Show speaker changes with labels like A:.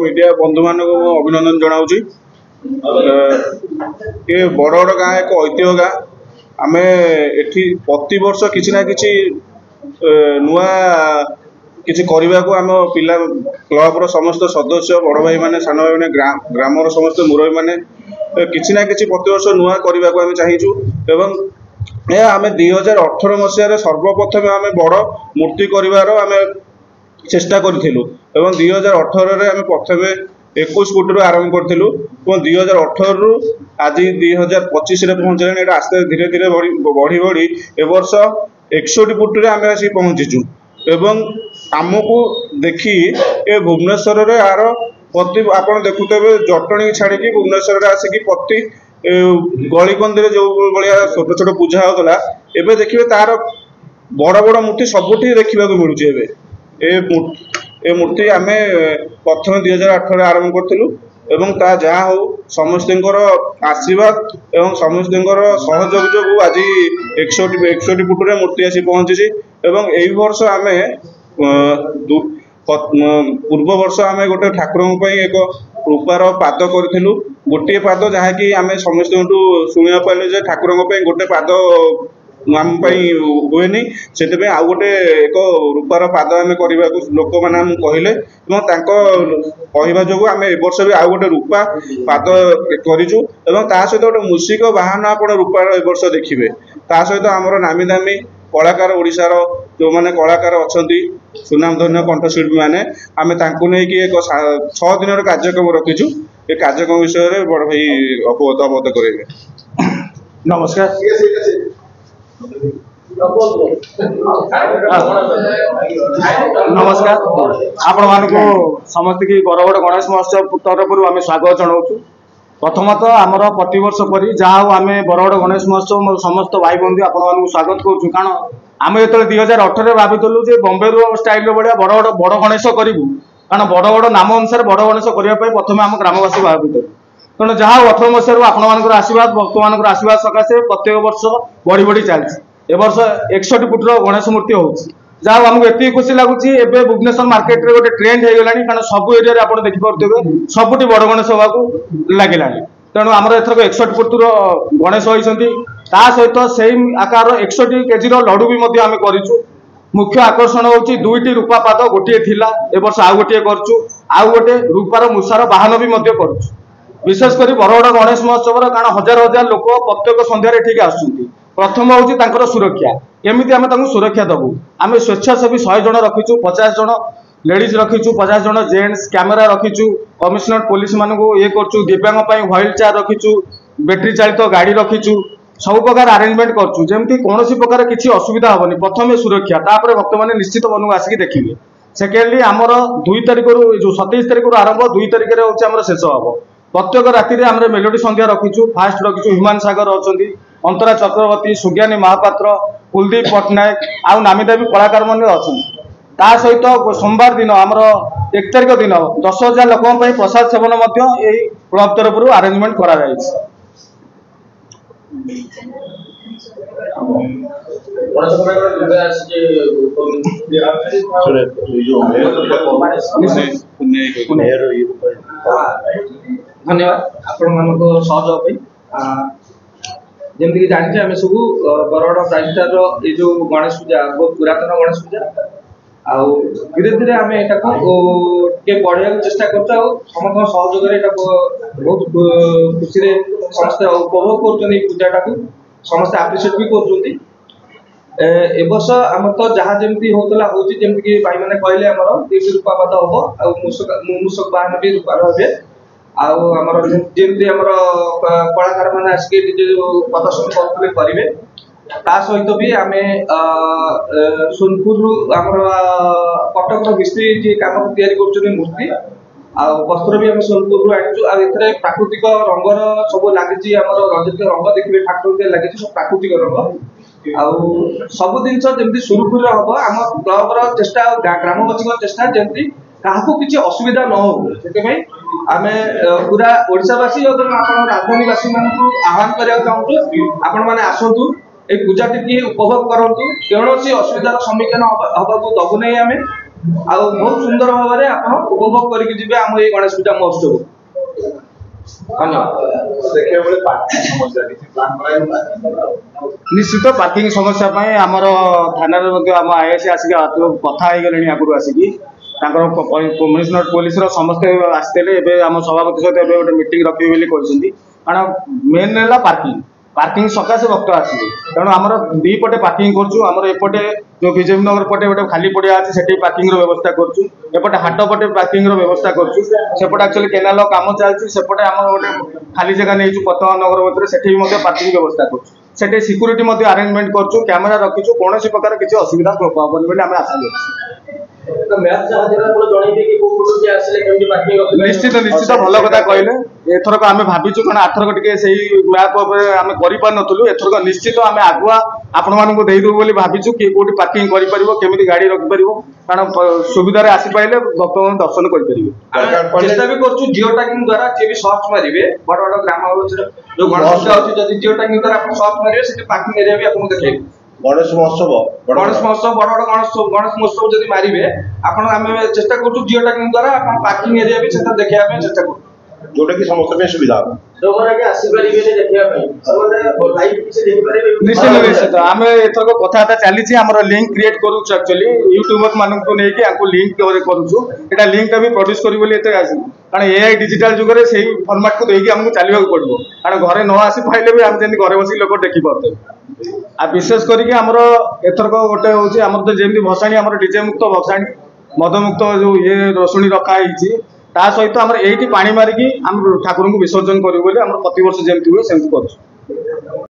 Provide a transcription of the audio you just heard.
A: Media बंधु मान अभिनंदन जनाऊँगी। ये बड़गड़ गाँ एक ऐतिह्य गाँ। आम एठी प्रति वर्ष किसी ना किसी नुआ किसी करने को आम पिला क्लबर समस्त सदस्य बड़ भाई मैंने सान भाई मैंने ग्रामर समस्त मुरबी मैंने किसी ना किसी प्रति वर्ष नुआ करने को आम चाहूँ एवं आम 2018 मसीह सर्वप्रथम आम बड़ मूर्ति कर चेष्टा करूँ। 2018 आम प्रथम 21 फुट आरंभ करूँ। 2018 रु आज 2025 पहुँचे आस्ते धीरे धीरे बढ़ी बढ़ी ए वर्ष 61 फुट आम आसी पहुँचीचु। एवं आमको देखी ए भुवनेश्वर यार प्रति आप देखुते जटणी छाड़ी भुवनेश्वर आसिक प्रति गलिकंदी जो भाया छोट छोट पूजा होगा एवं देखिए तार बड़ बड़ मूर्ति सबुठी देखा मिलूँ। ए मूर्ति आम प्रथम 2018 आरंभ करूँ एवं ता जहाँ हो समस्त आशीर्वाद एवं समस्त सहयोग जो आज 61 फुट मूर्ति आसी पहुँची। एवं यही वर्ष आम पूर्व वर्ष आम गोटे ठाकुर एक रूपार पाद करूँ। गोटे पाद जहाँकि आम समस्त शुणा पाइले ठाकुर गोटे पाद आम हुए से आउ गोटे एक रूपार पाद आम करने को लोक मैंने कहले कहवा जो आम ए वर्ष भी आउ गोटे रूपा पाद करूँ। सहित गोटे मूषिक वाहन आप रूपार ए वर्ष देखिए। ता सहित आमर नामी दामी कलाकार ओडिशार जो मैंने कलाकार अच्छा सुनामधन्य कंठशिल्पी मैंने आम नहीं एक 6 दिन कार्यक्रम रखीचु। ये कार्यक्रम विषय में बड़ भाई अवगत करेंगे।
B: नमस्कार। नमस्कार आपण मानक समस्त की बरगड़ गणेश महोत्सव तरफ आम स्वागत जनाऊँ। प्रथमतः आमर प्रतिवर्ष पर जहाँ आम बरगड़ गणेश महोत्सव समस्त भाई बंधु आपण स्वागत करूँ। कारण आम जो 2018 भाविलु बम्बे स्टाइल भाया बड़ गणेश करूँ। कारण बरगड़ नाम अनुसार बड़ गणेश करने प्रथम आम ग्रामवासी भाविलु। तेणु जहाँ 18 मसीह आपण आशीर्वाद भक्त मान आशीर्वाद सकाशे प्रत्येक वर्ष बढ़ी बढ़ी चलती। ए वर्ष 61 फुट गणेश मूर्ति हो जहाँ आमको एति खुशी लगुच। एवं भुवनेश्वर मार्केट रे गोटे ट्रेंड हो गलानी। कारण सब एरिया आप देखिपे सबुठी बड़ गणेश होगा लगे। तेणु आमर एथरक 61 फुट गणेश होती। सहित से आकार 61 केजी लड्डू भी आम करूँ। मुख्य आकर्षण हूँ 2टी रूपा पाद गोटे थिला ए वर्ष आउ गोटे करूँ। आउ गोटे रूपार मूषार वाहन भी करूँ। विशेष कर बरगड़ गणेश महोत्सव कारण हजार हजार लोक प्रत्येक सन्धार ठीक आसुँच। प्रथम हूँ सुरक्षा केमी आम सुरक्षा दबू। आम स्वेच्छासेवी 100 जन रखीचु 50 जन लेडीज रखीचु 50 जन जेंट्स कैमेरा रखीचु कमिशनरेट पुलिस मान ये करूँ। दिव्यांग व्हील चेयर रखीचु बैटेरी चालित गाड़ी रखीचु सब प्रकार अरेंजमेंट करूँ जमी कौन प्रकार किसी असुविधा हेनी। प्रथम सुरक्षा तापर भक्त मैंने निश्चित मन को आसिक देखिए। सेकेंडली आमर 2 तारिख जो 27 तारिख आरंभ 2 तारिख हूँ शेष हम। प्रत्येक राति में आम मेलोडी संध्या रखीचु। फास्ट रखीचु हिमान सागर अच्छा अंतरा चक्रवर्ती सुज्ञानी महापात्र कुलदीप पट्टनायक आउ नामी दामी कलाकार मैंने अच्छा। सहित सोमवार दिन आमर 1 तारिख दिन 10,000 लोक प्रसाद सेवन क्लब तरफ आरेंजमेंट करा
C: धन्यवाद आपण मान सहयोग जमीक जानी आम सब बरगड़ प्राइम स्टार ये जो गणेश पूजा बहुत पुरातन गणेश पूजा आउ धीरे धीरे आम ये बढ़िया चेष्टा कर समस्त सहयोग बहुत खुशी समस्त उपभोग कर पूजाटा को समस्त आप्रिशिएट भी कर। वर्ष आम तो जहाँ जमी होता होमती भाई मैंने कहले आमर 2 रूपा पद हम आ मूषक वाहन भी रूपार हे आमर जमी आमर कलाकार मैंने आसिक प्रदर्शन करेंगे। ता सहित भी आम सोनपुर आमर कटक मिस्त्री जी कम तैयारी मूर्ति आ वस्त्र भी आम सोनपुर आनीचु। आ प्राकृतिक रंगर सब लगी रंजित रंग देखिए ठाकुर लगी सब प्राकृतिक रंग आउ सब जिन जमी सुरुखुर हम आम क्लबर चेष्टा ग्रामवासी चेष्टा जमी क्या किसी असुविधा न हो से आम पूरा ओडावासी और राजधानीवासी मान आह्वान करने चाहूँ आपण मैंने आसतु ए पूजा टी उपभोग करूँ कौन असुविधार सम्मुखीन हवा दबू नहीं आम ଆଉ ବହୁତ ସୁନ୍ଦର ଭାବରେ ଆପଣ ଉପଭୋଗ କରିକି ଯିବେ ଆମ ଏଇ ଗଣେଶ ପୂଜା ମହୋତ୍ସବ।
B: निश्चित पार्किंग समस्या आमर थाना आम आईएस आसिक कथा होगले आगुरी आसिकी कमिशनर पुलिस समस्ते आसते आम सभापति सहित गोटे मीटिंग रखिए कारण मेन है पार्किंग पार्किंग सकाशे भक्त आसवे तेणु आमर दी पटे पार्किंग करपटे जो विजय नगर पटे गोटे खाली पड़िया अच्छे से पार्किंग व्यवस्था करपटे हाट पटे पार्किंग व्यवस्था करपटे एक्चुअली केनाल काम चलती सेपटे आम गोटे खाली जगह नहीं पतंगा नगर भितर से पार्किंग व्यवस्था कर सिक्यूरीटी अरेंजमेंट करूँ कैमेरा रखीचु कौन प्रकार किसी असुविधा हेनी बोली आम आशा निश्चित निश्चित भल कथा कहले एथरक आम भाविचु कारण आथरक टिके सही मैप आम करूँ एथरक निश्चित आम आगुआ आपण मानक देदेबू बोली भाविचु किए कोटी पार्किंग केमी गाड़ी रखिपर कारण सुविधा आसीपारे भक्त मान दर्शन करेंगे
C: चेष्टा भी कर जिओ टैगिंग द्वारा जी भी सर्च मारे बड़ बड़ ग्राम जो गणेश पूजा अच्छी जिओ टैगिंग द्वारा आप सर्च मारे पार्किंग एरिया भी आपको देखिए
A: गणेश महोत्सव
C: बड़ बड़ गणेश महोत्सव जब मारे आम चेष्टा कर जिओ टैगिंग द्वारा आप पार्किंग एरिया भी देखा चेष्टा कर
A: जोटा कि समस्त सुविधा
B: निश्चित निश्चित आम एथरक कथबार्ता चली लिंक क्रिएट करूँ एक्चुअली यूट्यूबर मानक नहीं लिंक करूँ लिंक भी प्रोड्यूस करी कारण एआई डिजिटल जुग में से फर्माट को देखिए आमको चलने पड़ो कारण घरे न आसी पाइले भी आम जमी घरे बस लोग देखिपे आ विशेष करके आमर एथरक गोटे हूँ तो जमी भसाणी आम डीजे मुक्त भसाणी मद मुक्त जो ये रसुणी रखाई ता सहित आम ये पानी मारिकी आम ठाकुर को विसर्जन करूँ प्रति वर्ष जमी हुए सेमती कर